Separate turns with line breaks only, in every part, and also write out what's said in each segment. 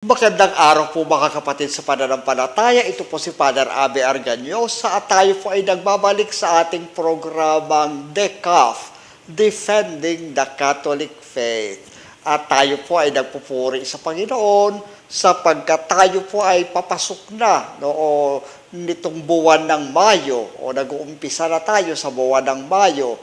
Magandang araw po mga kapatid sa pananampalataya. Ito po si Father Abe Arganyosa at tayo po ay nagbabalik sa ating programang DECAF, Defending the Catholic Faith. At tayo po ay nagpupuri sa Panginoon sapagkat tayo po ay papasok na nitong buwan ng Mayo o nag-uumpisa na tayo sa buwan ng Mayo.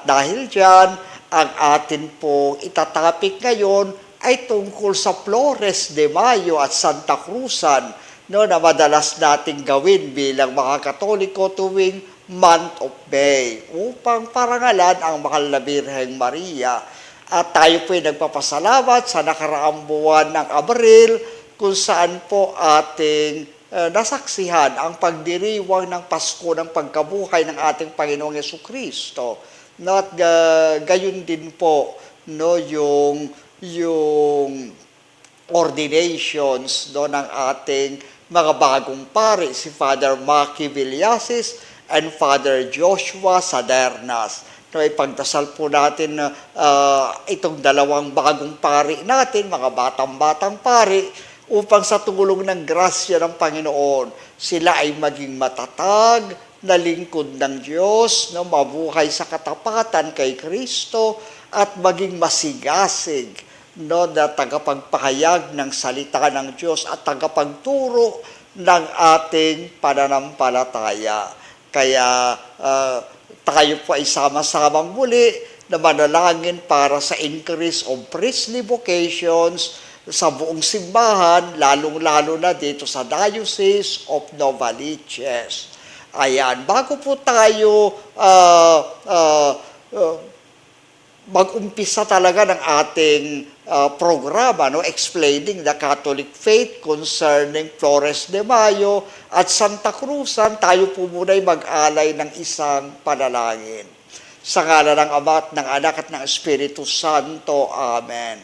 Dahil dyan, ang atin po itatapik ngayon ay tungkol sa Flores de Mayo at Santa Cruzan na madalas nating gawin bilang mga Katoliko tuwing month of May upang parangalan ang mahal na Birheng Maria. At tayo po ay nagpapasalamat sa nakaraang buwan ng Abril kung saan po ating nasaksihan ang pagdiriwang ng Pasko ng pagkabuhay ng ating Panginoong Jesucristo. At gayon din po yung ordinations ng ating mga bagong pari, si Father Maki Villasis and Father Joshua Sadernas. Ipagdasal po natin itong dalawang bagong pari natin, mga batang-batang pari, upang sa tulong ng grasya ng Panginoon, sila ay maging matatag na lingkod ng Diyos, mabuhay sa katapatan kay Kristo, at maging masigasig na tagapagpahayag ng salita ng Diyos at tagapagturo ng ating pananampalataya. Kaya tayo po ay sama-samang muli na manalangin para sa increase of priestly vocations sa buong simbahan, lalong-lalo na dito sa Diocese of Novaliches. Ayan, bago po tayo mag-umpisa talaga ng ating programa, explaining the Catholic faith concerning Flores de Mayo at Santa Cruzan, tayo po muna'y mag-alay ng isang panalangin. Sa ngala ng Ama at ng Anak at ng Espiritu Santo. Amen.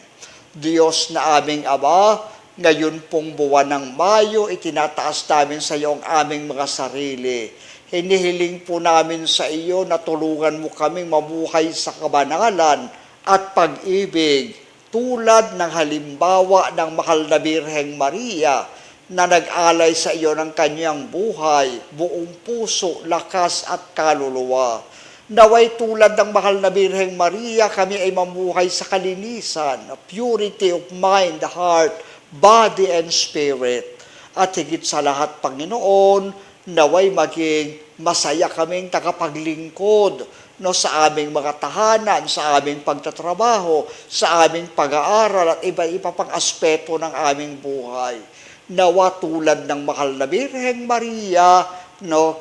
Diyos na aming Ama, ngayon pong buwan ng Mayo, itinataas namin sa iyo ang aming mga sarili. Hinihiling po namin sa iyo na tulungan mo kaming mabuhay sa kabanalan at pag-ibig tulad ng halimbawa ng mahal na Birheng Maria na nag-alay sa iyo ng kanyang buhay, buong puso, lakas at kaluluwa. Naway tulad ng mahal na Birheng Maria, kami ay mamuhay sa kalinisan, purity of mind, heart, body, and spirit. At higit sa lahat, Panginoon, naway maging masaya kaming tagapaglingkod sa aming mga tahanan, sa aming pagtatrabaho, sa aming pag-aaral at iba-iba pang aspeto ng aming buhay. Nawa tulad ng mahal na Birheng Maria,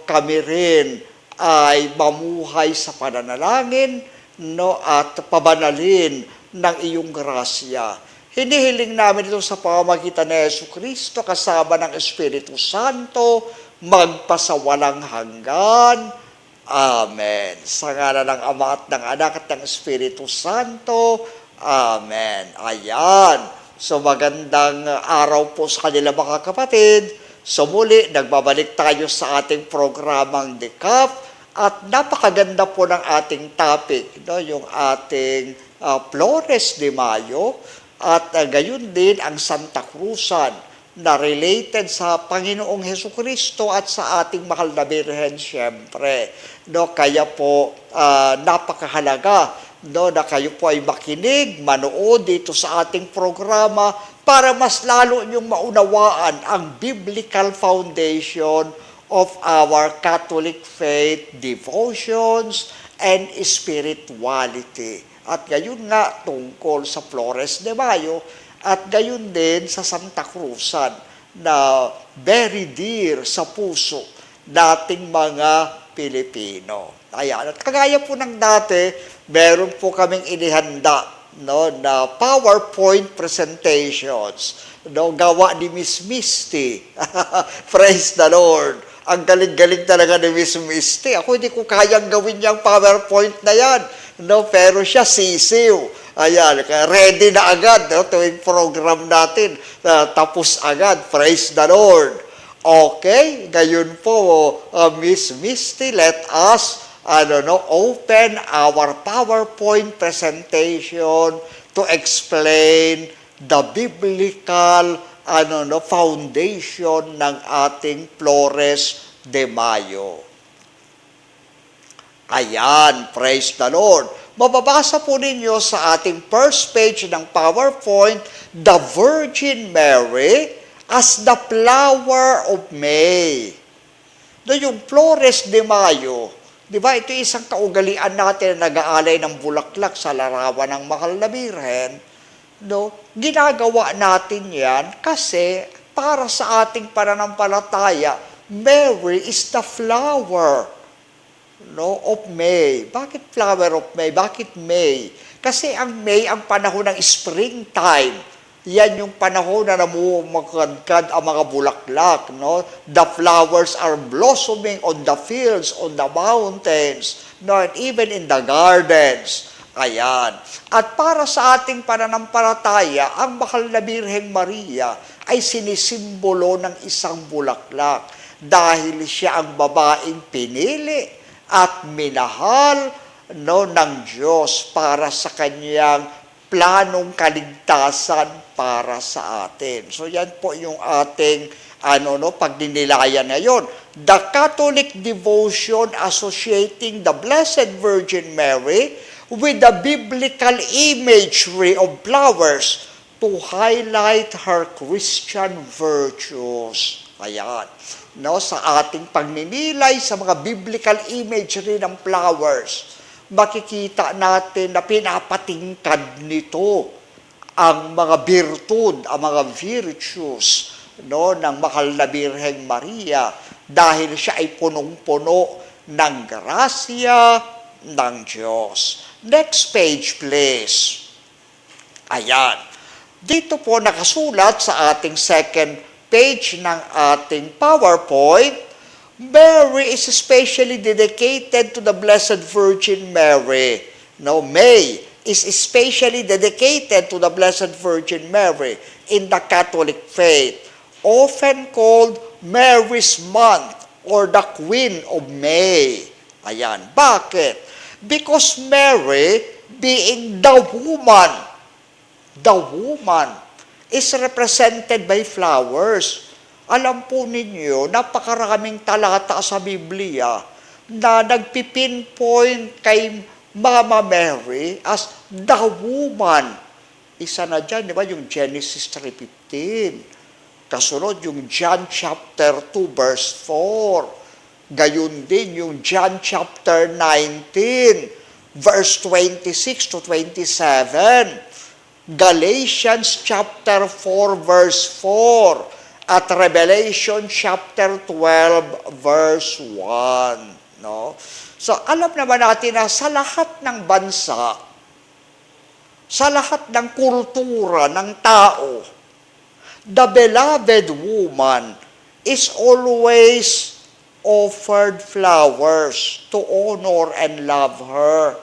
kami rin ay mamuhay sa pananalangin at pabanalin ng iyong grasya. Hinihiling namin ito sa pamamagitan ni Jesucristo kasama ng Espiritu Santo, magpasawalang hanggan. Amen. Sa ngala ng Ama at ng Anak at ng Espiritu Santo. Amen. Ayan. So magandang araw po sa kanila mga kapatid. So muli, nagbabalik tayo sa ating programang DECAF at napakaganda po ng ating topic, yung ating Flores de Mayo at gayon din ang Santa Cruzan na related sa Panginoong Jesucristo at sa ating mahal na Birhen siyempre. Kaya po napakahalaga na kayo po ay makinig, manood dito sa ating programa para mas lalo niyong maunawaan ang biblical foundation of our Catholic faith, devotions, and spirituality. At gayon nga tungkol sa Flores de Mayo, at gayon din sa Santa Cruzan na very dear sa puso dating mga Pilipino. Ayan. At kagaya po ng dati, meron po kaming inihanda na PowerPoint presentations. Gawa ni Miss Misty. Praise the Lord. Ang galing-galing talaga ni Miss Misty. Ako hindi ko kayang gawin yung PowerPoint na yan. Pero siya sisiw. Ayan, ready na agad tuwing program natin. Tapos agad, praise the Lord. Okay, ngayon po, Miss Misty, let us open our PowerPoint presentation to explain the biblical foundation ng ating Flores de Mayo. Ayan, praise the Lord. Mababasa po ninyo sa ating first page ng PowerPoint, the Virgin Mary as the flower of May. Yung Flores de Mayo, di ba, ito isang kaugalian natin na nag-aalay ng bulaklak sa larawan ng Mahal na Birhen. Ginagawa natin yan kasi para sa ating pananampalataya, Mary is the flower of May. Bakit flower of May? Bakit May? Kasi ang May, ang panahon ng springtime. Yan yung panahon na namumagkad ang mga bulaklak. The flowers are blossoming on the fields, on the mountains, and even in the gardens. Ayan. At para sa ating pananampalataya, ang Mahal na Birheng Maria ay sinisimbolo ng isang bulaklak dahil siya ang babaeng pinili at minahal ng Diyos para sa kanyang planong kaligtasan para sa atin. So yan po yung ating pagdinilayan ngayon. The Catholic devotion associating the Blessed Virgin Mary with the biblical imagery of flowers to highlight her Christian virtues. Ayan. Sa ating pagninilay sa mga biblical imagery ng flowers, makikita natin na pinapatingkad nito ang mga virtud, ang mga virtues ng Mahal na Birheng Maria dahil siya ay punong-puno ng grasya ng Diyos. Next page, please. Ayan. Dito po nakasulat sa ating second page ng ating PowerPoint, Mary is especially dedicated to the Blessed Virgin Mary. May is especially dedicated to the Blessed Virgin Mary in the Catholic faith, often called Mary's Month or the Queen of May. Ayan. Bakit? Because Mary, being the woman is represented by flowers. Alam po ninyo, napakaraming talata sa Biblia na nagpipinpoint kay Mama Mary as the woman. Isa na dyan, di ba, yung Genesis 3:15. Kasunod, yung John chapter 2, verse 4. Gayun din yung John chapter 19, verse 26 to 27. Galatians chapter 4 verse 4 at Revelation chapter 12 verse 1, So alam naman natin na sa lahat ng bansa, sa lahat ng kultura ng tao, the beloved woman is always offered flowers to honor and love her.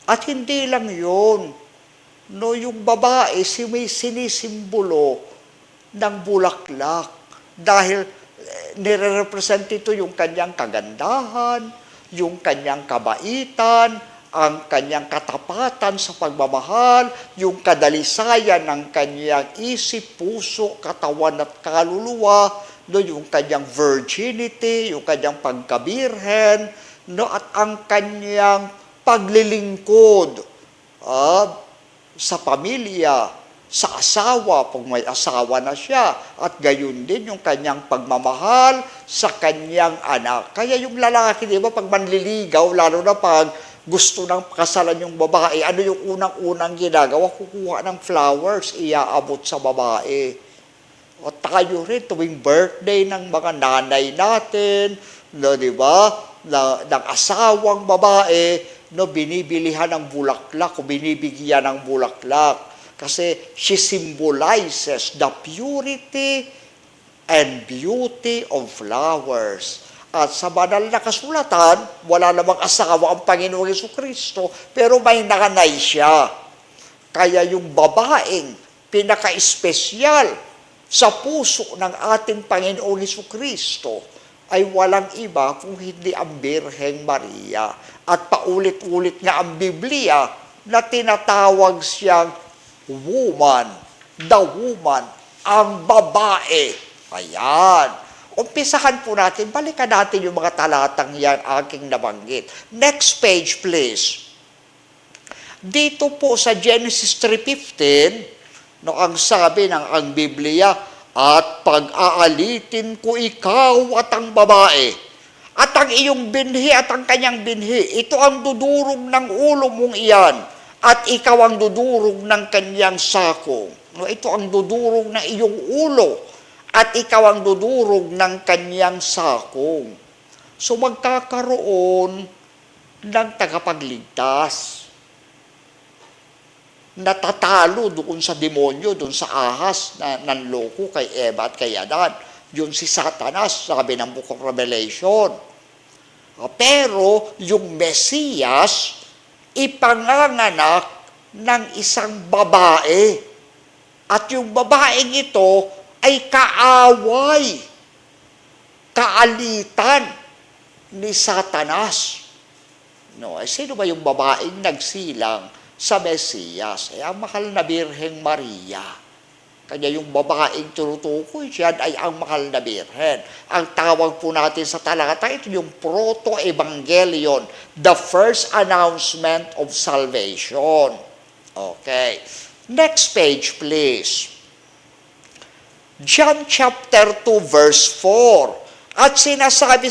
At hindi lang yun, yung babae, sinisimbolo ng bulaklak dahil nire-represent ito yung kanyang kagandahan, yung kanyang kabaitan, ang kanyang katapatan sa pagmamahal, yung kadalisayan ng kanyang isip, puso, katawan at kaluluwa, yung kanyang virginity, yung kanyang pagkabirhen, at ang kanyang paglilingkod sa pamilya, sa asawa, pag may asawa na siya, at gayon din yung kanyang pagmamahal sa kanyang anak. Kaya yung lalaki, di ba, pag manliligaw, lalo na pag gusto ng kasalan yung babae, ano yung unang-unang ginagawa? Kukuha ng flowers, iaabot sa babae. O tayo rin, tuwing birthday ng mga nanay natin, di ba, ng asawang babae, binibilihan ng bulaklak o binibigyan ng bulaklak. Kasi she symbolizes the purity and beauty of flowers. At sa banal na kasulatan, wala namang asawa ang Panginoong Jesucristo, pero may nanay siya. Kaya yung babaeng pinaka-espesyal sa puso ng ating Panginoong Jesucristo ay walang iba kung hindi ang Birheng Maria. At paulit-ulit nga ang Biblia na tinatawag siyang woman, the woman, ang babae. Ayan. Umpisahan po natin, balikan natin yung mga talatang yan aking nabanggit. Next page, please. Dito po sa Genesis 3:15, no, ang sabi ng ang Biblia, at pag-aalitin ko ikaw at ang babae, at ang iyong binhi at ang kanyang binhi, ito ang dudurog ng ulo mong iyan, at ikaw ang dudurog ng kanyang sakong. No, ito ang dudurog ng iyong ulo, at ikaw ang dudurog ng kanyang sakong. So magkakaroon ng tagapagligtas. Natatalo doon sa demonyo, doon sa ahas na nanloko kay Eva at kay Adan. Yun si Satanas, sabi ng Book of Revelation. Pero yung Mesiyas, ipanganganak ng isang babae. At yung babaeng ito ay kaaway, kaalitan ni Satanas. No, sino ba yung babaeng nagsilang sa Mesiyas? Ang mahal na Birheng Maria. Kanya yung babaeng tinutukoy siya ay ang mahal na Birhen. Ang tawag po natin sa talata, ito yung proto-evangelion, the first announcement of salvation. Okay. Next page, please. John chapter 2, verse 4. At sinabi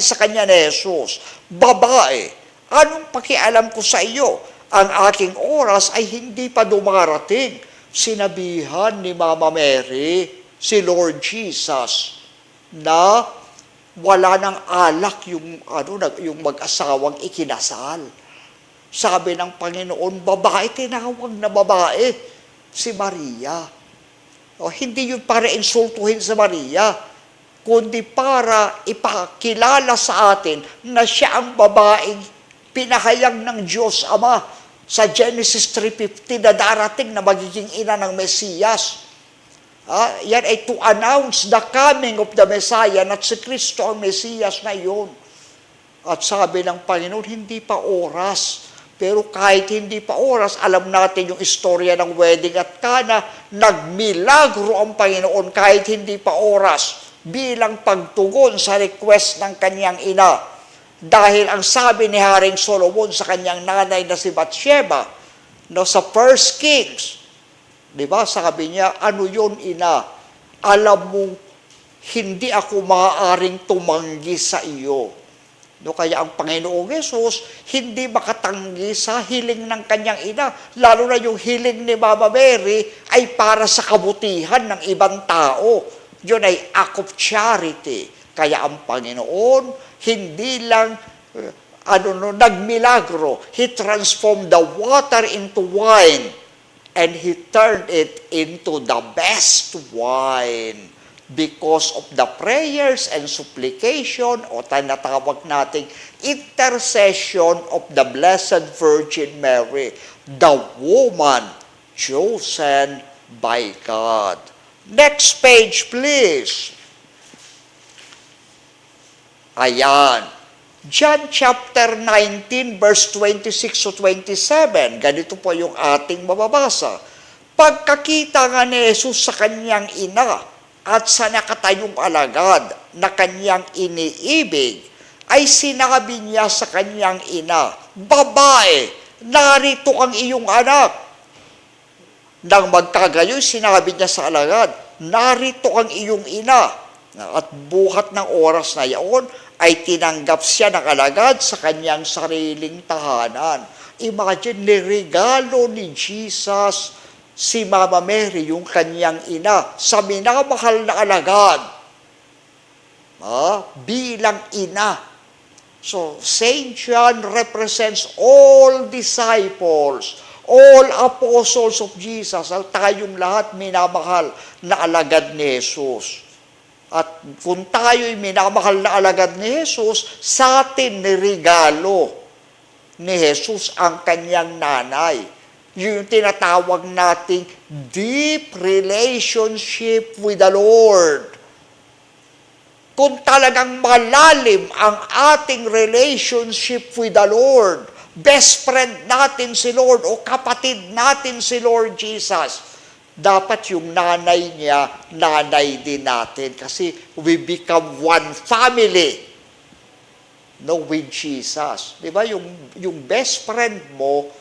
sa kanya ni Jesus, babae, anong pakialam ko sa iyo? Ang aking oras ay hindi pa dumarating. Sinabihan ni Mama Mary, si Lord Jesus, na wala nang alak yung mag-asawang ikinasal. Sabi ng Panginoon, babae, tinawag na babae, si Maria. Hindi yun para insultuhin sa Maria, kundi para ipakilala sa atin na siya ang babaeng pinahayag ng Diyos Ama sa Genesis 3:15 na darating na magiging ina ng Mesiyas. Yan ay to announce the coming of the Messiah, at si Kristo ang Mesiyas na iyon. At sabi ng Panginoon, hindi pa oras. Pero kahit hindi pa oras, alam natin yung istorya ng wedding at Cana, nagmilagro ang Panginoon kahit hindi pa oras bilang pagtugon sa request ng kanyang ina. Dahil ang sabi ni Haring Solomon sa kanyang nanay na si Bathsheba, sa 1 Kings, di ba, sabi niya, ano yun, ina? Alam mo, hindi ako maaaring tumanggi sa iyo. Kaya ang Panginoong Yesus hindi makatanggi sa hiling ng kanyang ina, lalo na yung hiling ni Mama Mary ay para sa kabutihan ng ibang tao. Yun ay act of charity. Kaya ang Panginoon hindi lang nagmilagro. He transformed the water into wine and He turned it into the best wine. Because of the prayers and supplication o tinatawag nating intercession of the Blessed Virgin Mary, the woman chosen by God. Next page, please. Ayan. John chapter 19, verse 26 to 27. Ganito po yung ating mababasa. Pagkakita nga ni Jesus sa kanyang ina, at sa nakatayong alagad na kanyang iniibig, ay sinabi niya sa kanyang ina, babae, narito ang iyong anak. Nang magkagayoy, sinabi niya sa alagad, narito ang iyong ina. At buhat ng oras na yaon, ay tinanggap siya ng alagad sa kanyang sariling tahanan. Imagine, niregalo ni Jesus si Mama Mary, yung kanyang ina, sa minamahal na alagad, bilang ina. So, Saint John represents all disciples, all apostles of Jesus, at tayong lahat minamahal na alagad ni Jesus. At kung tayo'y minamahal na alagad ni Jesus, sa atin niregalo ni Jesus ang kanyang nanay. Yung tinatawag nating deep relationship with the Lord. Kung talagang malalim ang ating relationship with the Lord, best friend natin si Lord o kapatid natin si Lord Jesus, dapat yung nanay niya, nanay din natin. Kasi we become one family, no, with Jesus. Di ba? Yung best friend mo,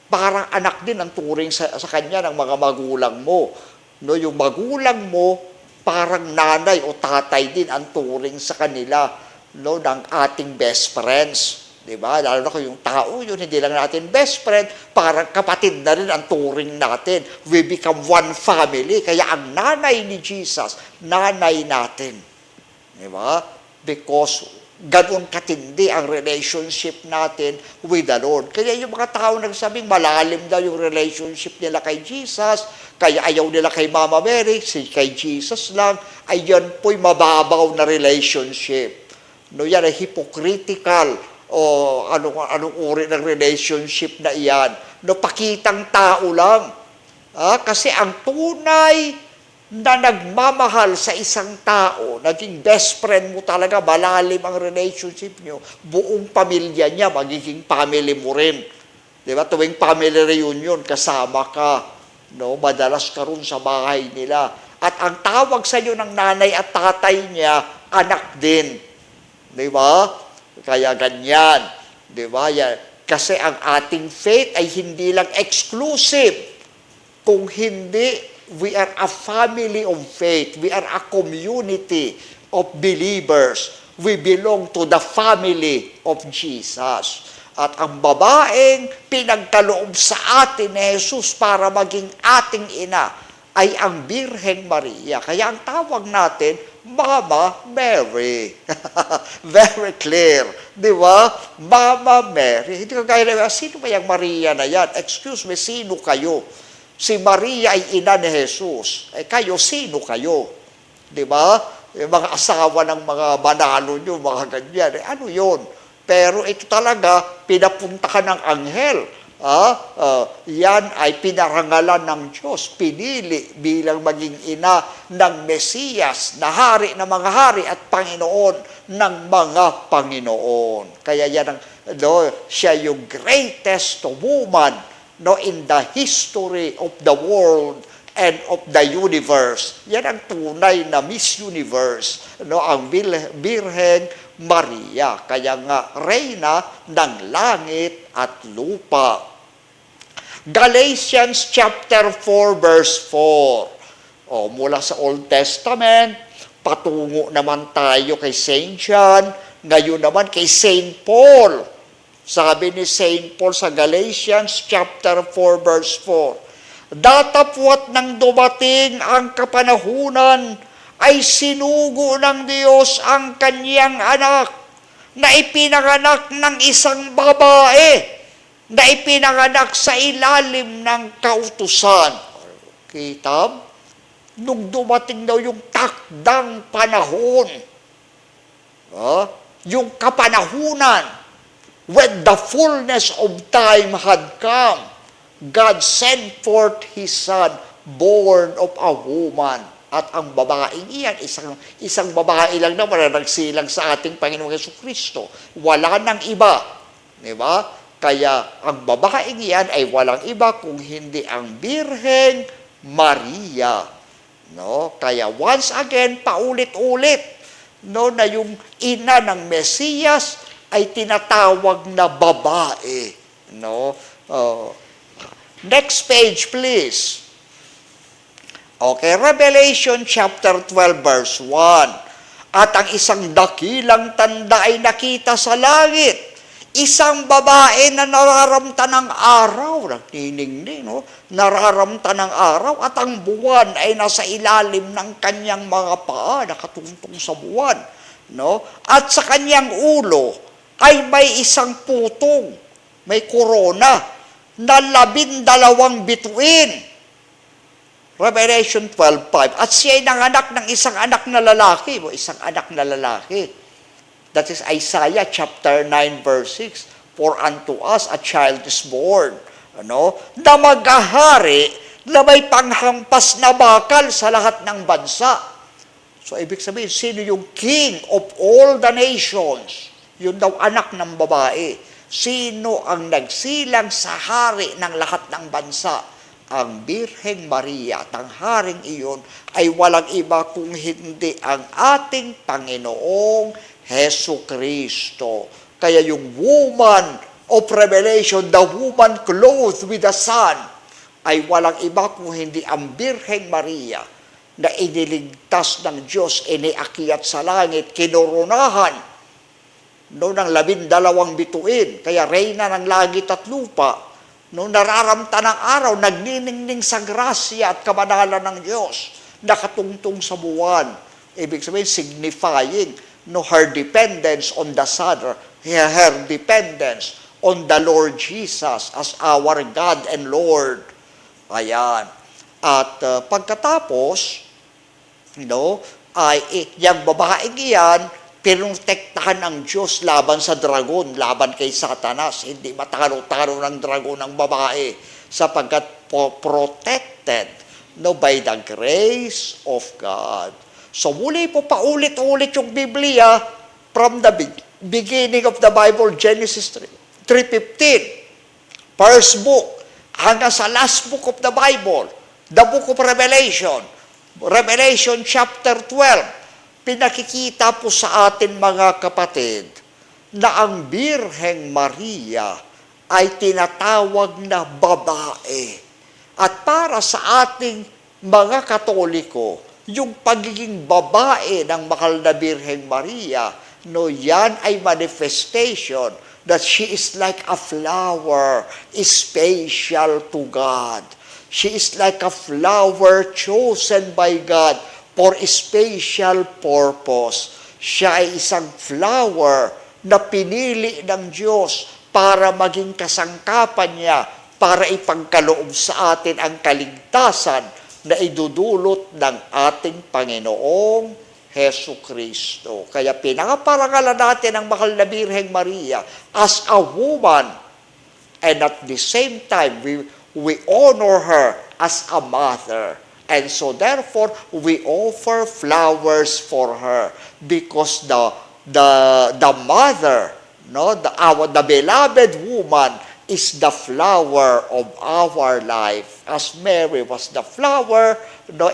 parang anak din ang turing sa kanya ng mga magulang mo. No, yung magulang mo, parang nanay o tatay din ang turing sa kanila, no, ng ating best friends. Diba? Lalo na kung yung tao yun, hindi lang natin best friend, parang kapatid na rin ang turing natin. We become one family. Kaya ang nanay ni Jesus, nanay natin. Diba? Because ganun katindi ang relationship natin with the Lord. Kaya yung mga tao nagsabing malalim daw yung relationship nila kay Jesus, kaya ayaw nila kay Mama Mary, kay Jesus lang, ayun po'y mababaw na relationship. No, yan ay hypocritical o anong uri ng relationship na iyan. No, pakitang tao lang. Kasi ang tunay na nagmamahal sa isang tao, naging best friend mo talaga, malalim ang relationship nyo, buong pamilya niya, magiging family mo rin. Diba? Tuwing family reunion, kasama ka. No? Madalas ka rin sa bahay nila. At ang tawag sa iyo ng nanay at tatay niya, anak din. Diba? Kaya ganyan. Diba? Kasi ang ating faith ay hindi lang exclusive. Kung hindi, we are a family of faith. We are a community of believers. We belong to the family of Jesus. At ang babaeng pinagkaloob sa atin ni Jesus para maging ating ina ay ang Birheng Maria. Kaya ang tawag natin, Mama Mary. Very clear. Di ba? Mama Mary. Hindi ko kaya na, sino ba yung Maria na yan? Excuse me, sino kayo? Si Maria ay ina ni Jesus. Kayo, sino kayo? Di ba? Yung mga asawa ng mga banalo nyo, mga ganyan. Ano yun? Pero ito talaga, pinapunta ka ng anghel. Yan ay pinarangalan ng Diyos, pinili bilang maging ina ng Mesiyas, na hari ng mga hari at Panginoon ng mga Panginoon. Kaya yan siya yung greatest woman in the history of the world and of the universe. Yan ang tunay na Miss Universe, ang Birheng Maria. Kaya nga, reyna ng langit at lupa. Galatians chapter 4 verse 4. Mula sa Old Testament, patungo naman tayo kay St. John, ngayon naman kay St. Paul. Sabi ni St. Paul sa Galatians chapter 4 verse 4, datapwat nang dumating ang kapanahunan, ay sinugo ng Diyos ang kanyang anak na ipinanganak ng isang babae, na ipinanganak sa ilalim ng kautusan. Kita? Nung dumating daw yung takdang panahon, yung kapanahunan, when the fullness of time had come, God sent forth His Son, born of a woman. At ang babaeng iyan, isang babae lang naman na nagsilang sa ating Panginoong Jesucristo. Wala nang iba. Diba? Kaya ang babaeng iyan ay walang iba kung hindi ang Birheng Maria. Kaya once again, paulit-ulit, na yung ina ng Mesiyas ay tinatawag na babae. Next page, please. Okay, Revelation chapter 12 verse 1. At ang isang dakilang tanda ay nakita sa langit. Isang babae na nararamta ng araw, nagniningning, nararamta ng araw, at ang buwan ay nasa ilalim ng kanyang mga paa, nakatungtong sa buwan. At sa kanyang ulo ay may isang putong, may korona, na 12 bituin. Revelation 12:5. At siya ay nanganak ng isang anak na lalaki. Isang anak na lalaki. That is Isaiah chapter 9 verse 6. For unto us a child is born. Na maghahari na may panghampas na bakal sa lahat ng bansa. So, ibig sabihin, sino yung king of all the nations? Yun daw anak ng babae. Sino ang nagsilang sa hari ng lahat ng bansa? Ang Birheng Maria at ang haring iyon ay walang iba kung hindi ang ating Panginoong Hesu Kristo. Kaya yung woman of Revelation, the woman clothed with the sun, ay walang iba kung hindi ang Birheng Maria na iniligtas ng Diyos, iniakyat sa langit, kinoronahan ng 12 bituin, kaya reyna ng langit at lupa, nararamta ng araw, nagniningning sa grasya at kabanalan ng Diyos, nakatungtong sa buwan. Ibig sabihin, signifying her dependence on the Son, her dependence on the Lord Jesus as our God and Lord. Ayan. At pagkatapos, ay yung babaeng iyan, pinrotektahan ng Diyos laban sa dragon, laban kay Satanas. Hindi matalo-talo ng dragon ng babae sapagkat protected by the grace of God. So muli po paulit-ulit yung Biblia from the beginning of the Bible, Genesis 3:15, first book, hanggang sa last book of the Bible, the book of Revelation, Revelation chapter 12, pinakikita po sa atin mga kapatid na ang Birheng Maria ay tinatawag na babae. At para sa ating mga Katoliko, yung pagiging babae ng mahal na Birheng Maria, yan ay manifestation that she is like a flower, special to God. She is like a flower chosen by God for a special purpose. Siya ay isang flower na pinili ng Diyos para maging kasangkapan niya, para ipagkaloob sa atin ang kaligtasan na idudulot ng ating Panginoong Hesu Kristo. Kaya pinaparangalan natin ang mahal na Birheng Maria as a woman, and at the same time, we honor her as a mother. And so therefore, we offer flowers for her because the mother, the beloved woman is the flower of our life. As Mary was the flower,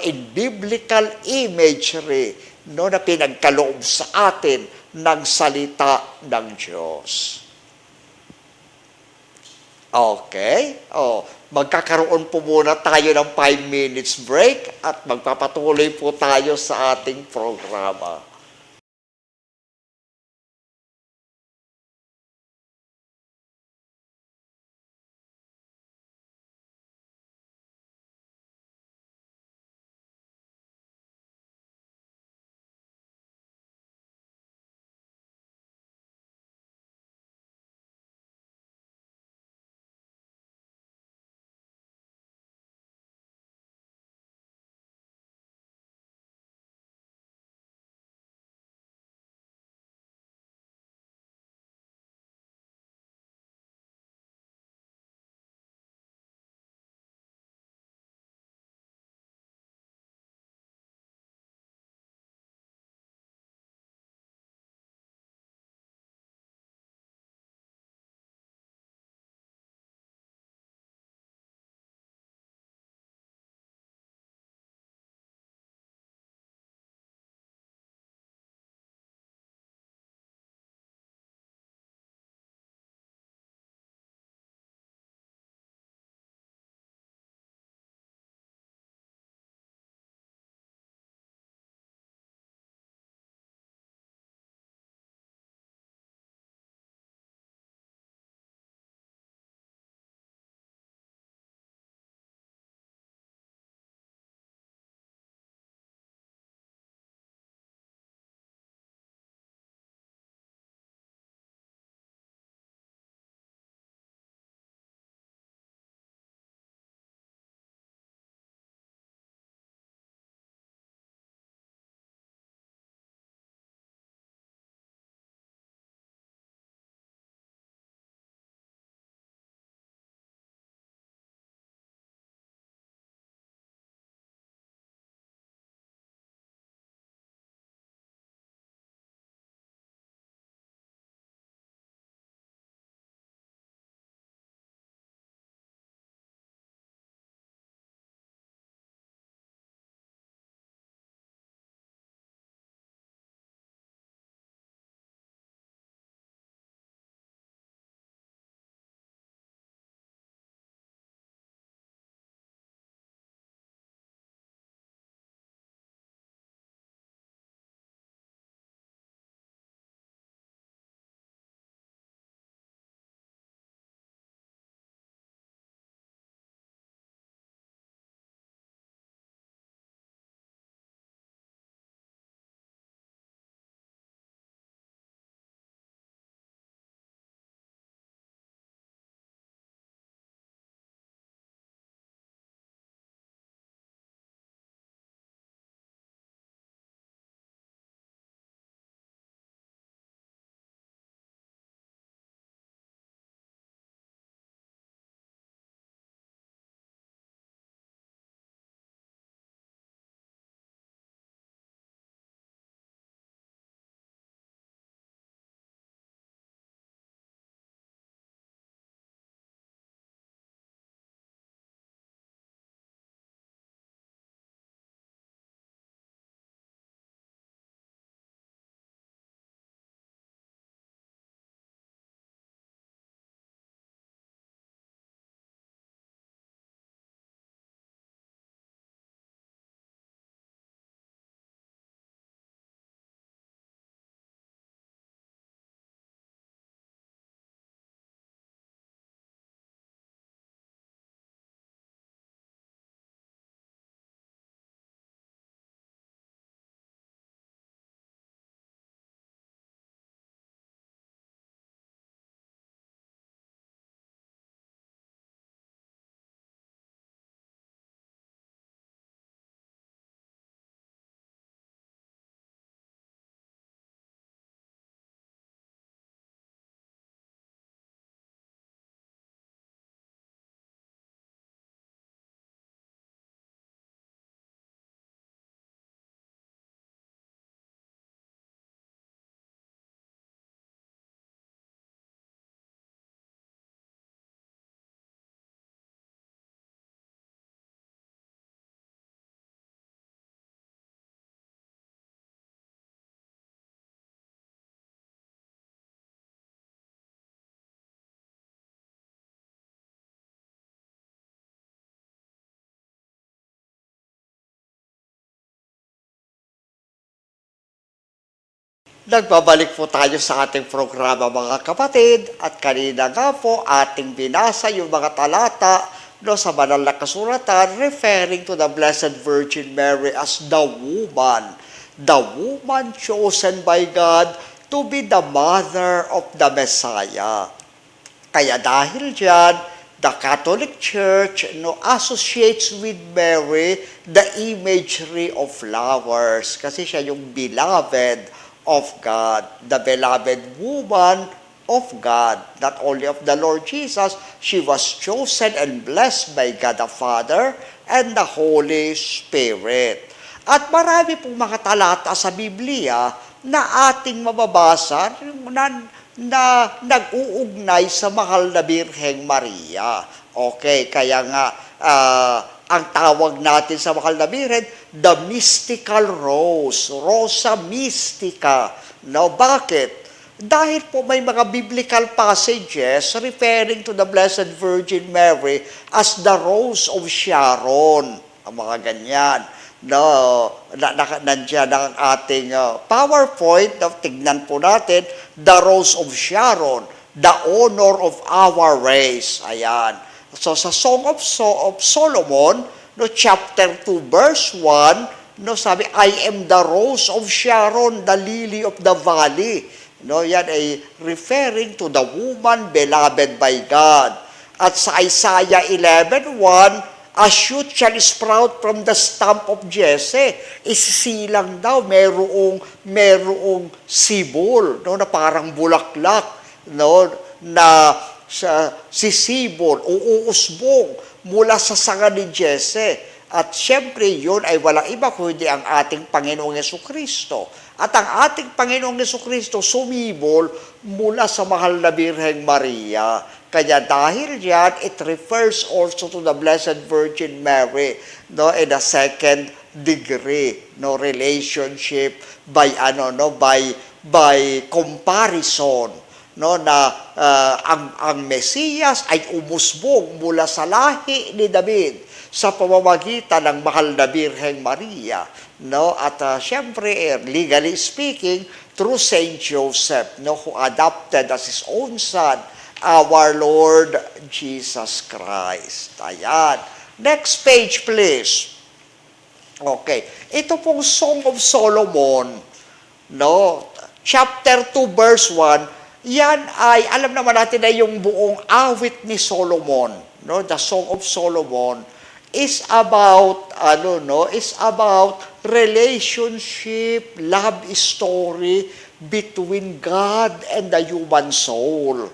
in biblical imagery, na pinagkaloob sa atin ng salita ng Diyos. Okay? Magkakaroon po muna tayo ng 5 minutes break at magpapatuloy po tayo sa ating programa. Nagbabalik po tayo sa ating programa mga kapatid at kanina nga po ating binasa yung mga talata no, sa banal na kasulatan referring to the Blessed Virgin Mary as the woman chosen by God to be the mother of the Messiah. Kaya dahil dyan, the Catholic Church no, associates with Mary the imagery of flowers kasi siya yung beloved of God, the beloved woman of God, not only of the Lord Jesus, she was chosen and blessed by God the Father and the Holy Spirit. At marami pong mga talata sa Biblia na ating mababasa na nag-uugnay sa mahal na Birheng Maria. Okay, kaya nga ang tawag natin sa mahal na Birhen, the mystical rose, Rosa Mystica. No, bakit? Dahil po may mga biblical passages referring to the Blessed Virgin Mary as the Rose of Sharon. Ang mga ganyan. No, nandiyan ang ating PowerPoint. No, tignan po natin, the Rose of Sharon, the honor of our race. Ayan. So sa Song of Solomon, no, chapter 2, verse 1, no, sabi, I am the rose of Sharon, the lily of the valley. No, yan ay referring to the woman beloved by God. At sa Isaiah 11:1, a shoot shall sprout from the stump of Jesse. Isisilang daw, merong sibol, no, na parang bulaklak, no, na sisibol o uusbong mula sa sanga ni Jesse. At syempre, yun ay walang iba kundi ang ating Panginoong Jesucristo. At ang ating Panginoong Jesucristo sumibol mula sa mahal na Birheng Maria. Kaya dahil diyan, it refers also to the Blessed Virgin Mary, no, in a second degree, no, relationship by comparison, no, na ang Mesiyas ay umusbong mula sa lahi ni David sa pamamagitan ng mahal na Birheng Maria, no, at syempre legally speaking through Saint Joseph, no, who adopted as his own son our Lord Jesus Christ. Ayan. Next page please. Okay. Ito pong Song of Solomon, no, chapter 2 verse 1. Yan ay, alam naman natin na yung buong awit ni Solomon, no, the Song of Solomon is about relationship, love story between God and the human soul.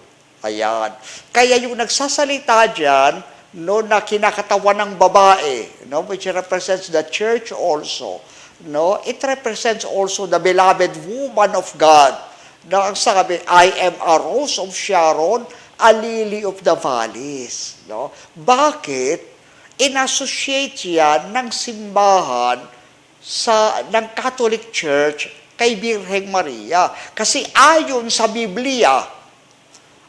Ayan. Kaya yung nagsasalita diyan, no, na kinakatawan ng babae, no, which represents the church also, no, it represents also the beloved woman of God. Na ang sabi, I am a rose of Sharon, a lily of the valleys. No? Bakit? In-associate yan ng simbahan ng Catholic Church kay Birheng Maria. Kasi ayon sa Biblia,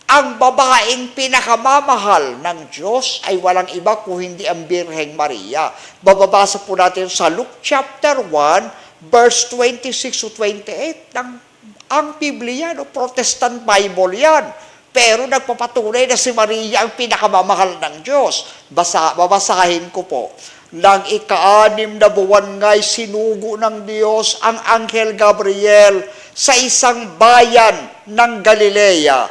ang babaeng pinakamamahal ng Diyos ay walang iba kung hindi ang Birheng Maria. Bababasa po natin sa Luke chapter 1, verse 26 to 28 ang Biblia, no, Protestant Bible yan. Pero nagpapatunay na si Maria ang pinakamamahal ng Diyos. Babasahin ko po. Nang ika-6 na buwan nga'y sinugo ng Diyos ang Anghel Gabriel sa isang bayan ng Galilea,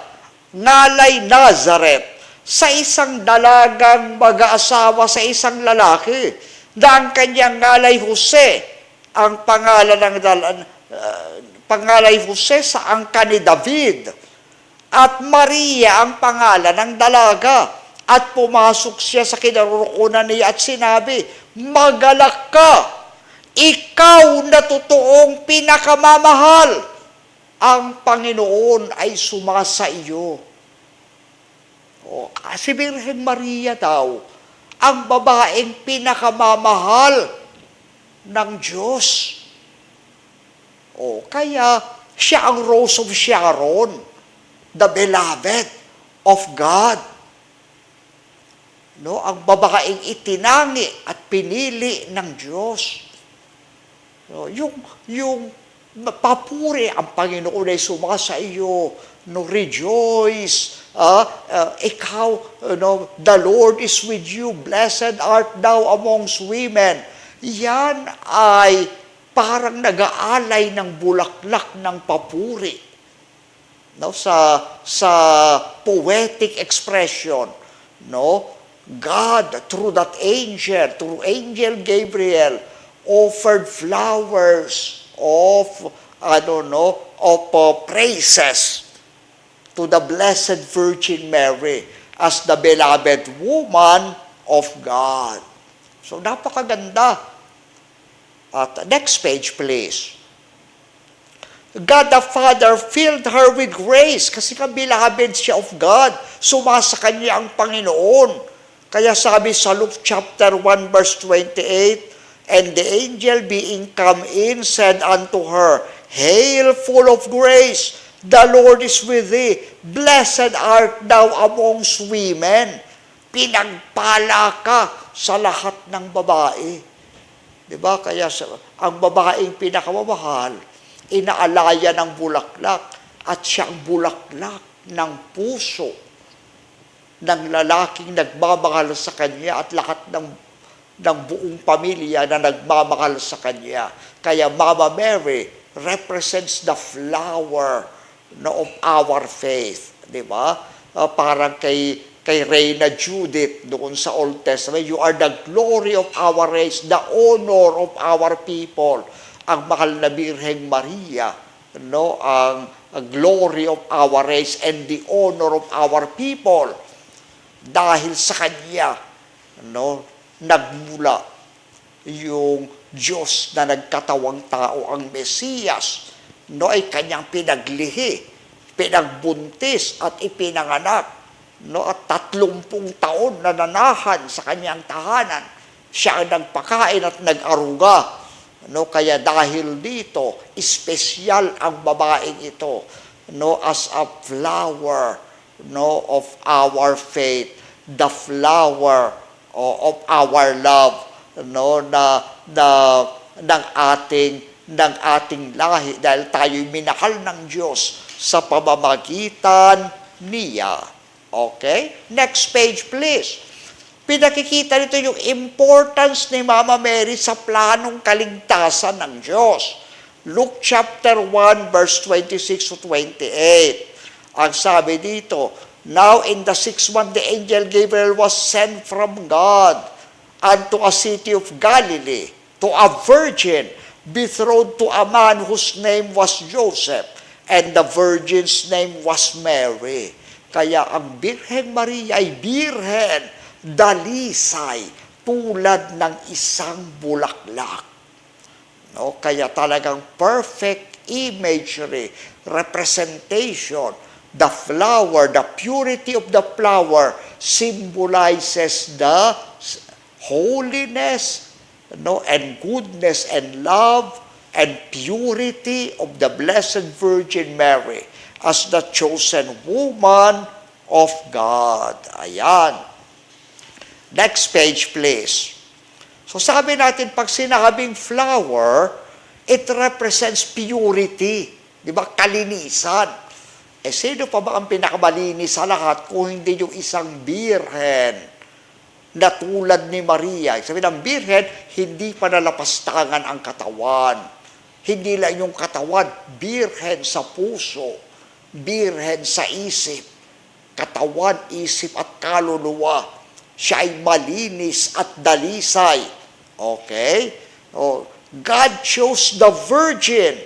ngalay Nazareth, sa isang dalagang mag-aasawa sa isang lalaki, na ang kanyang ngalay Jose, ang pangalay Jose sa angka ni David, at Maria ang pangalan ng dalaga. At pumasok siya sa kinaroroonan niya at sinabi, magalak ka, ikaw na totoong pinakamamahal, ang Panginoon ay sumasa iyo. Si Birhen Maria daw, ang babaeng pinakamamahal ng Diyos. Kaya siya ang Rose of Sharon, the beloved of God. No, ang babaeng itinangi at pinili ng Diyos. No, yung Papuri ang Panginoon ay sumasa iyo. No, rejoice. Ikaw, the Lord is with you. Blessed art thou amongst women. Yan ay parang nag-aalay ng bulaklak ng papuri. No, sa poetic expression, no, God through angel Gabriel offered flowers of praises to the Blessed Virgin Mary as the beloved woman of God. So napakaganda. At next page please. God the Father filled her with grace kasi beloved siya of God. Sumasa kanya ang Panginoon. Kaya sabi sa Luke chapter 1 verse 28, and the angel being come in said unto her, Hail, full of grace, the Lord is with thee. Blessed art thou amongst women. Pinagpala ka sa lahat ng babae. Diba? Kaya ang babaeng pinakamamahal, inaalaya ng bulaklak at siyang bulaklak ng puso ng lalaking nagmamahal sa kanya at lahat ng buong pamilya na nagmamahal sa kanya. Kaya Mama Mary represents the flower of our faith. Di ba? Parang kay Reyna Judith doon sa Old Testament, you are the glory of our race, the honor of our people. Ang mahal na Birheng Maria, ang glory of our race and the honor of our people. Dahil sa kanya, nagmula yung Diyos na nagkatawang tao, ang Mesiyas, ay kanyang pinaglihi, pinagbuntis at ipinanganak, at 30 taon na nanahan sa kanyang tahanan. Siya ang nagpakain at nag-aruga. Kaya dahil dito, espesyal ang babaeng ito, as a flower, of our faith, the flower of our love, ng ating lahi, dahil tayo'y minahal ng Diyos sa pamamagitan niya. Okay? Next page, please. Pinakikita nito yung importance ni Mama Mary sa planong kaligtasan ng Diyos. Luke chapter 1, verse 26 to 28. Ang sabi dito, Now in the 6th month, the angel Gabriel was sent from God unto a city of Galilee, to a virgin betrothed to a man whose name was Joseph, and the virgin's name was Mary. Kaya ang Birheng Maria ay birhen, dalisay, tulad ng isang bulaklak. Kaya talagang perfect imagery, representation. The flower, the purity of the flower symbolizes the holiness, and goodness and love and purity of the Blessed Virgin Mary as the chosen woman of God. Ayan. Next page, please. So sabi natin, pag sinabing flower, it represents purity. Di ba? Kalinisan. Sino pa ba ang pinakamalinis sa lahat kung hindi yung isang birhen na tulad ni Maria? Sabi ng birhen, hindi pa nalapastangan ang katawan. Hindi lang yung katawan, birhen sa puso, birhen sa isip. Katawan, isip at kaluluwa. Siya ay malinis at dalisay. Okay? God chose the virgin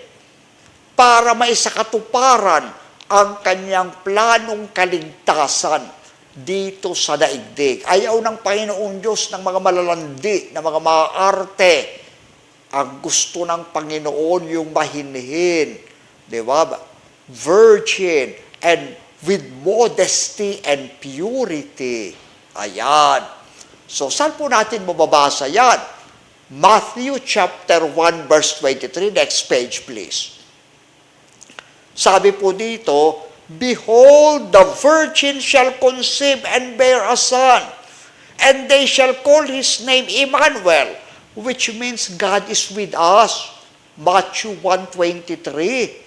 para maisakatuparan ang kanyang planong kaligtasan dito sa daigdig. Ayaw ng Panginoon Diyos ng mga malalandi, ng mga maarte. Ang gusto ng Panginoon yung mahinhin, di ba? Virgin and with modesty and purity. Ayan. So, saan po natin mababasa yan? Matthew chapter 1 verse 23. Next page, please. Sabi po dito, Behold, the virgin shall conceive and bear a son, and they shall call his name Emmanuel, which means God is with us. Matthew 1:23.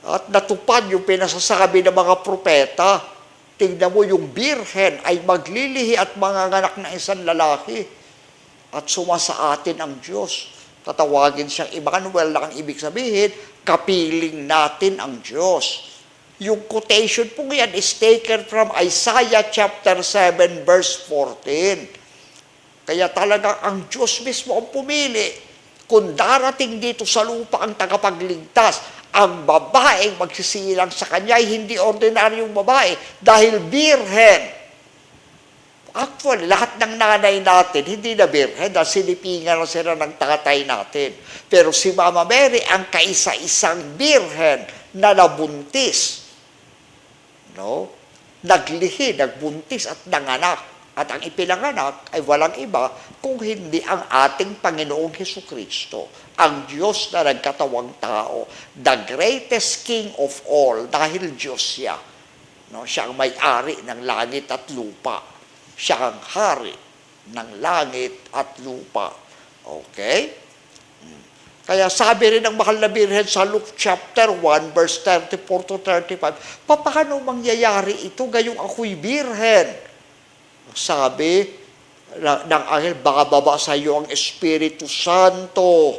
At natupad yung pinasasabi ng mga propeta. Tingnan mo, yung birhen ay maglilihi at manganganak ng isang lalaki. At sumasa atin ang Diyos. Tatawagin siyang Emmanuel na ang ibig sabihin, kapiling natin ang Diyos. Yung quotation po yan is taken from Isaiah chapter 7 verse 14. Kaya talaga ang Diyos mismo ang pumili. Kung darating dito sa lupa ang tagapagligtas, ang babaeng magsisilang sa kanya ay hindi ordinaryong babae dahil birhen. Actually, lahat ng nanay natin, hindi na birhen dahil sinipingan na sila ng tatay natin. Pero si Mama Mary ang kaisa-isang birhen na nabuntis. No? Naglihi, nagbuntis at nanganak. At ang ipinanganak ay walang iba kung hindi ang ating Panginoong Hesukristo, ang Diyos na nagkatawang tao, the greatest King of all, dahil Diyos siya. No? Siya ang may-ari ng langit at lupa. Siya ang hari ng langit at lupa. Okay? Kaya sabi rin ng mahal na Birhen sa Luke chapter 1, verse 34 to 35, paano mangyayari ito gayong ako'y birhen? Sabi ng anghel, bababa sa iyo ang Espiritu Santo.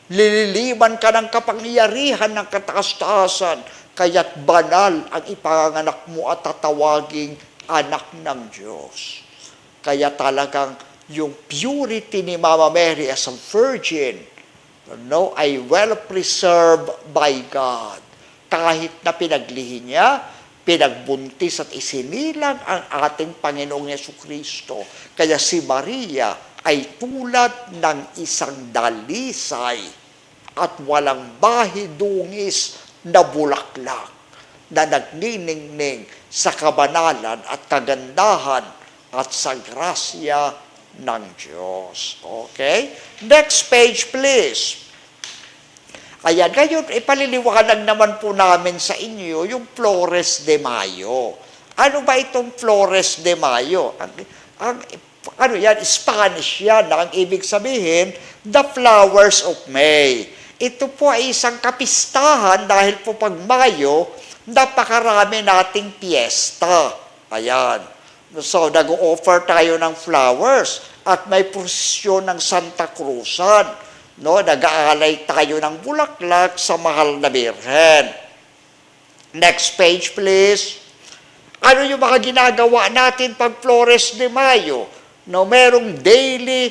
Lililiman ka ng kapangyarihan ng kataas-taasan, kaya't banal ang ipanganak mo at tatawaging anak ng Diyos. Kaya talagang yung purity ni Mama Mary as a virgin, ay well preserved by God. Kahit na pinaglihi niya, pinagbuntis at isinilang ang ating Panginoong Yesukristo. Kaya si Maria ay tulad ng isang dalisay at walang bahidungis na bulaklak na nagniningning sa kabanalan at kagandahan at sa grasya ng Diyos. Okay? Next page, please. Ayan, ngayon, ipaliliwanag naman po namin sa inyo yung Flores de Mayo. Ano ba itong Flores de Mayo? Ano yan? Spanish yan. Ang ibig sabihin, the flowers of May. Ito po ay isang kapistahan dahil po pag Mayo, napakarami nating piyesta. Ayan. So, nag-offer tayo ng flowers at may prosesyon ng Santa Cruzan. No, nag-aalay tayo ng bulaklak sa mahal na Birhen. Next page, please. Ano yung mga ginagawa natin pag Flores de Mayo? No, merong daily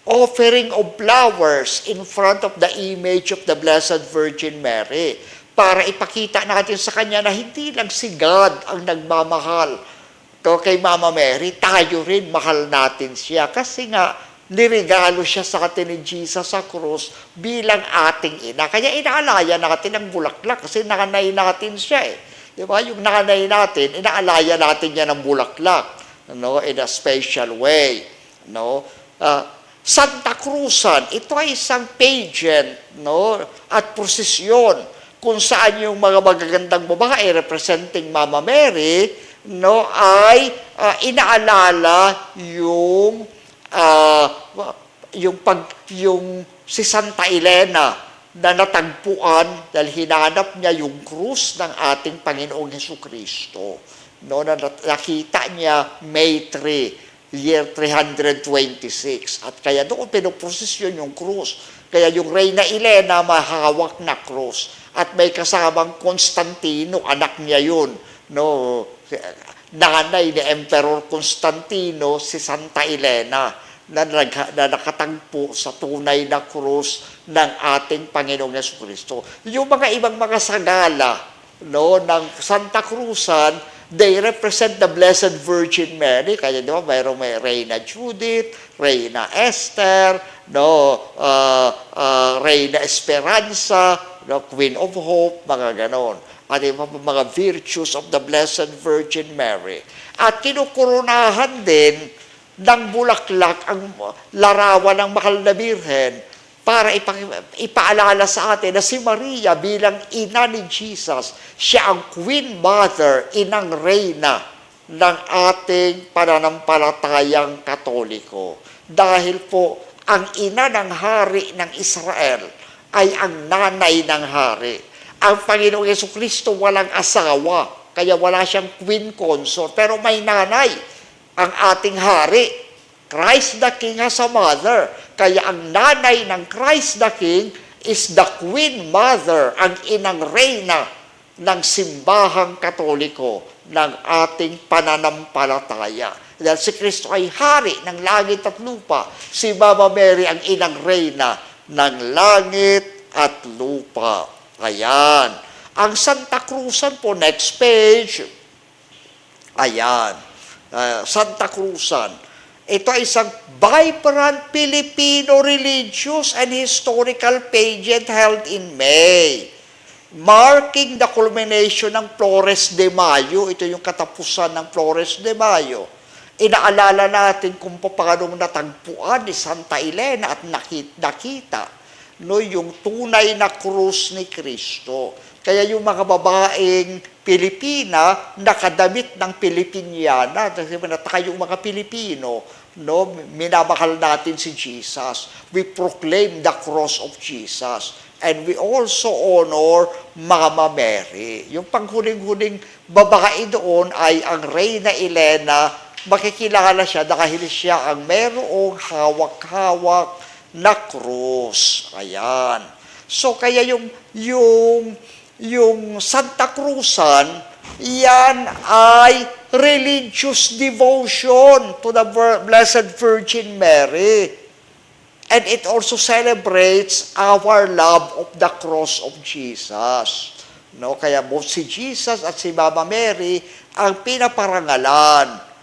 offering of flowers in front of the image of the Blessed Virgin Mary para ipakita natin sa kanya na hindi lang si God ang nagmamahal. To kay Mama Mary, tayo rin mahal natin siya kasi nga nirigalo siya sa atin ni Jesus sa krus bilang ating ina. Kaya inaalaya natin ang bulaklak kasi nanay natin siya eh. Di ba? Yung nanay natin, inaalaya natin yan ng bulaklak, no? In a special way. No? Santa Cruzan, ito ay isang pageant, no? At prosesyon kung saan yung mga magagandang babae representing Mama Mary, no, ay inaalala yung si Santa Elena na natagpuan dahil hinanap niya yung krus ng ating Panginoong Hesukristo. No, na nakita niya May 3, year 326. At kaya doon pinoprosesyon yung krus. Kaya yung Reyna Elena mahawak na krus. At may kasamang Constantino, anak niya yun. No, nanay ni Emperor Constantino, si Santa Elena, na nakatagpo sa tunay na krus ng ating Panginoong Yesukristo. Yung mga ibang mga sagala, no, ng Santa Cruzan, they represent the Blessed Virgin Mary. Kaya di ba, may Reyna Judith, Reyna Esther, no, Reyna Esperanza, no, Queen of Hope, mga ganon. At mga virtues of the Blessed Virgin Mary. At kinukurunahan din ng bulaklak ang larawan ng mahal na Birhen para ipaalala sa atin na si Maria bilang ina ni Jesus, siya ang Queen Mother, inang reyna ng ating pananampalatayang Katoliko. Dahil po ang ina ng hari ng Israel ay ang nanay ng hari. Ang Panginoong Jesucristo walang asawa, kaya wala siyang queen consort, pero may nanay, ang ating hari. Christ the King has a mother, kaya ang nanay ng Christ the King is the Queen Mother, ang inang reyna ng simbahang katoliko ng ating pananampalataya. Dahil si Kristo ay hari ng langit at lupa, si Mama Mary ang inang reyna ng langit at lupa. Ayan. Ang Santa Cruzan po, next page. Ayan. Santa Cruzan. Ito ay isang vibrant Filipino religious and historical pageant held in May, marking the culmination ng Flores de Mayo. Ito yung katapusan ng Flores de Mayo. Inaalala natin kung paano natagpuan ni Santa Elena at nakita yung tunay na krus ni Kristo. Kaya yung mga babaeng Pilipina, nakadamit ng Pilipiniana, kasi tayong mga Pilipino, minamahal natin si Jesus. We proclaim the cross of Jesus. And we also honor Mama Mary. Yung panghuling-huling babae doon ay ang Reyna Elena. Makikilala siya dahil siya ang merong hawak-hawak na krus. Ayan. So kaya yung Santa Cruzan, yan ay religious devotion to the Blessed Virgin Mary. And it also celebrates our love of the cross of Jesus. Kaya both si Jesus at si Mama Mary ang pinaparangalan.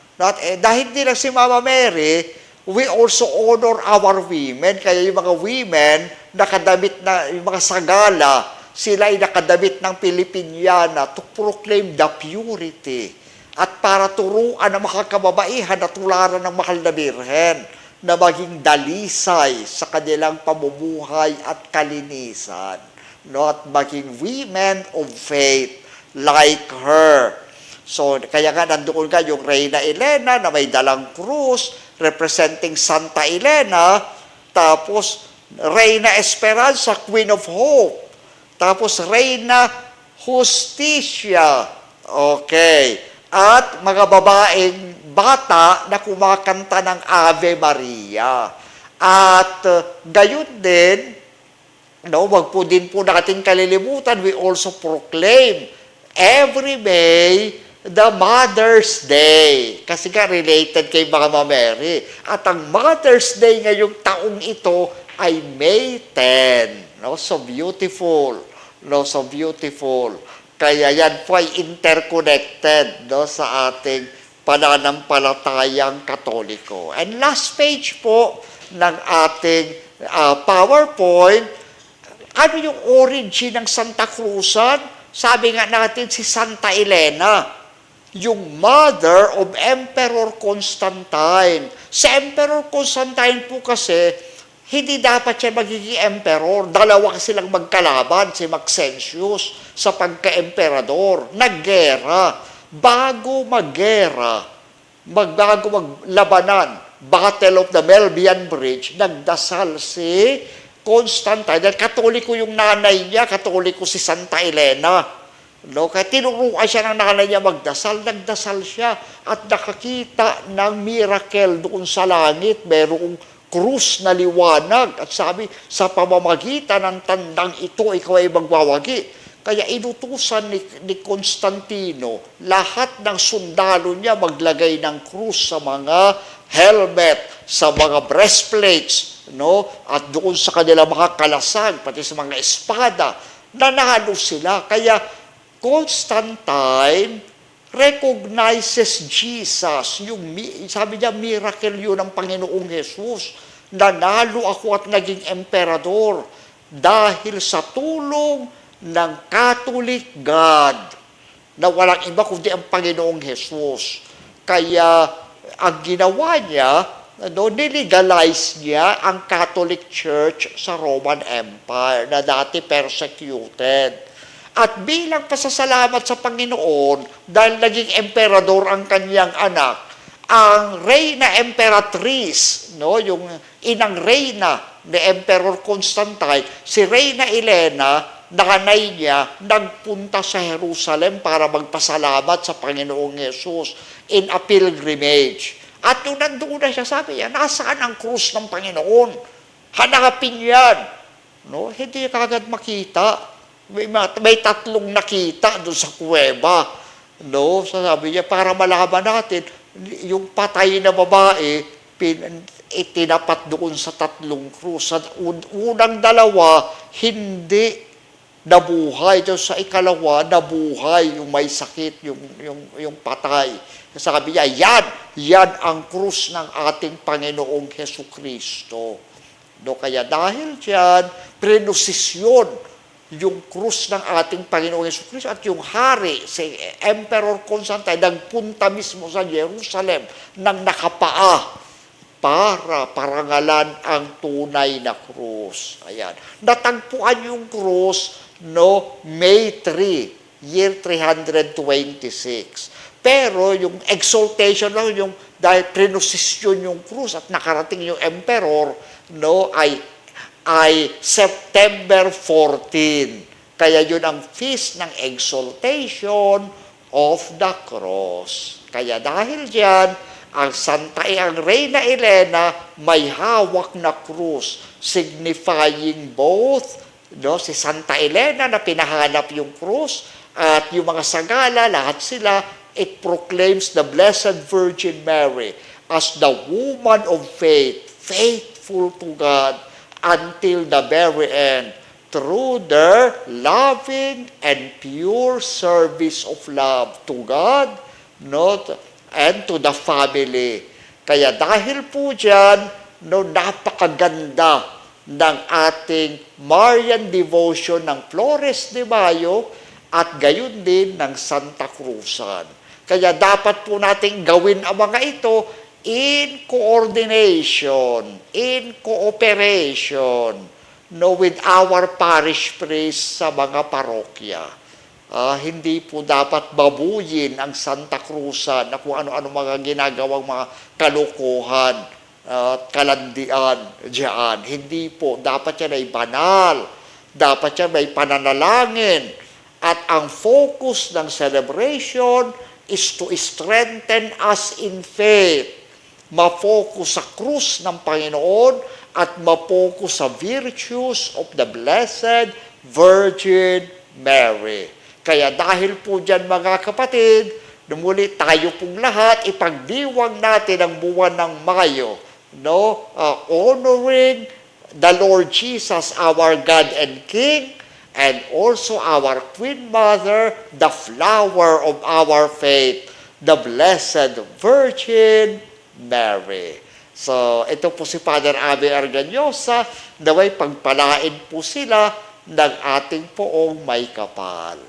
Dahil din si Mama Mary, we also honor our women. Kaya yung mga women, nakadamit na, yung mga sagala, sila ay nakadamit ng Pilipiniana to proclaim the purity at para turuan ang mga kababaihan na tularan ng mahal na Birhen na maging dalisay sa kanilang pamumuhay at kalinisan. At maging women of faith like her. So, kaya nga nandoon ka yung Reyna Elena na may dalang krus representing Santa Elena, tapos Reyna Esperanza, Queen of Hope, tapos Reyna Justicia. Okay. At mga babaeng bata na kumakanta ng Ave Maria. At gayon din, wag po din po natin kalilimutan, we also proclaim every May the Mother's Day. Kasi nga related kay Mama Mary. At ang Mother's Day ngayong taong ito ay May 10. So beautiful. So beautiful. Kaya yan po ay interconnected sa ating pananampalatayang Katoliko. And last page po ng ating PowerPoint, ano yung origin ng Santa Cruzan? Sabi nga natin si Santa Elena, yung mother of Emperor Constantine. Si Emperor Constantine po kasi, hindi dapat siya magiging emperor. Dalawa silang magkalaban, si Maxentius sa pagka-emperador. Naggera. Bago maglabanan, Battle of the Milvian Bridge, nagdasal si Constantine. Dahil katoliko yung nanay niya, katoliko si Santa Elena. Kaya tinuruan siya ng nanay niya magdasal, nagdasal siya at nakakita ng miracle doon sa langit. Merong krus na liwanag at sabi, sa pamamagitan ng tandang ito, ikaw ay magwawagi. Kaya inutusan ni Constantino, lahat ng sundalo niya maglagay ng krus sa mga helmet, sa mga breastplates, at doon sa kanilang mga kalasan, pati sa mga espada, nanalo sila. Kaya Constantine recognizes Jesus. Sabi niya, miracle yun ng Panginoong Jesus. Nanalo ako at naging emperador dahil sa tulong ng Catholic God na walang iba kundi ang Panginoong Jesus. Kaya ang ginawa niya, nilegalize niya ang Catholic Church sa Roman Empire na dati persecuted. At bilang pasasalamat sa Panginoon, dahil naging emperador ang kanyang anak, ang Reyna Emperatriz, no, yung inang Reyna ni Emperor Constantine, si Reyna Elena, nanay niya, nagpunta sa Jerusalem para magpasalamat sa Panginoong Yesus in a pilgrimage. At nung nandoon na siya, sabi niya, nasaan ang krus ng Panginoon? Hanapin yan. No? Hindi kagad makita. May tatlong nakita doon sa kuweba. No? So sabi niya, para malaman natin, yung patay na babae, itinapat doon sa tatlong krus. Sa unang dalawa, hindi nabuhay. Doon sa ikalawa, nabuhay yung may sakit, yung patay. Sabi niya, yan ang krus ng ating Panginoong Hesukristo. No, kaya dahil diyan, prenosisyon yung krus ng ating Panginoong Hesukristo at yung hari, si Emperor Constantine, nagpunta mismo sa Jerusalem nang nakapaa para parangalan ang tunay na krus. Ayan. Natagpuan yung krus, no, May 3, year 326. Pero yung exaltation lang, yung dahil prenosisyon yung krus at nakarating yung emperor, no, ay September 14. Kaya yun ang feast ng exaltation of the cross. Kaya dahil diyan, ang Reyna Elena may hawak na krus, signifying both, no, si Santa Elena na pinahanap yung krus, at yung mga sagala, lahat sila, it proclaims the Blessed Virgin Mary as the woman of faith, faithful to God until the very end, through their loving and pure service of love to God, and to the family. Kaya dahil po dyan, napakaganda ng ating Marian devotion ng Flores de Mayo at gayon din ng Santa Cruzan. Kaya dapat po nating gawin ang mga ito in coordination, in cooperation, with our parish priest sa mga parokya. Hindi po dapat babuyin ang Santa Cruzan na kung ano-ano mga ginagawang mga kalukuhan at kalandian diyan. Hindi po. Dapat yan ay banal. Dapat yan may pananalangin. At ang focus ng celebration is to strengthen us in faith. Ma-focus sa krus ng Panginoon at ma-focus sa virtues of the Blessed Virgin Mary. Kaya dahil po dyan mga kapatid, muli tayo pong lahat, ipagdiwang natin ang buwan ng Mayo, honoring the Lord Jesus, our God and King, and also our Queen Mother, the flower of our faith, the Blessed Virgin Mary. So, ito po si Father Abby Arganyosa, naway pagpalain po sila ng ating poong may kapal.